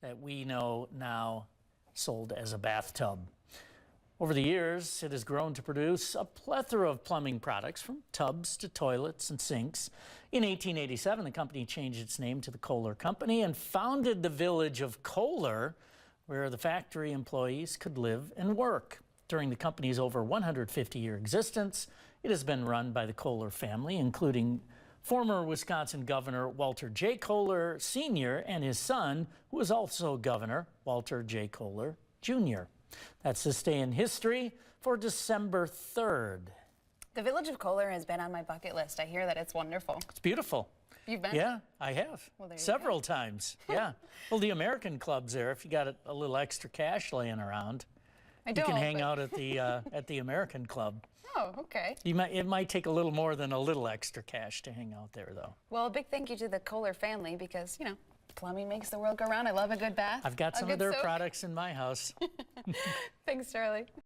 that we know now sold as a bathtub. Over the years, it has grown to produce a plethora of plumbing products, from tubs to toilets and sinks. In 1887, the company changed its name to the Kohler Company and founded the village of Kohler, where the factory employees could live and work. During the company's over 150-year existence, it has been run by the Kohler family, including former Wisconsin Governor Walter J. Kohler Sr. and his son, who was also governor, Walter J. Kohler Jr. That's this day in history for December 3rd. The village of Kohler has been on my bucket list. I hear that it's wonderful. It's beautiful. You've been? Yeah, I have. Well, several times. Yeah. Well, the American Club's there. If you got a little extra cash laying around, you can hang out at the American Club. Oh, okay. It might take a little more than a little extra cash to hang out there, though. Well, a big thank you to the Kohler family because, you know, plumbing makes the world go round. I love a good bath. I've got some of their products in my house. Thanks, Charlie.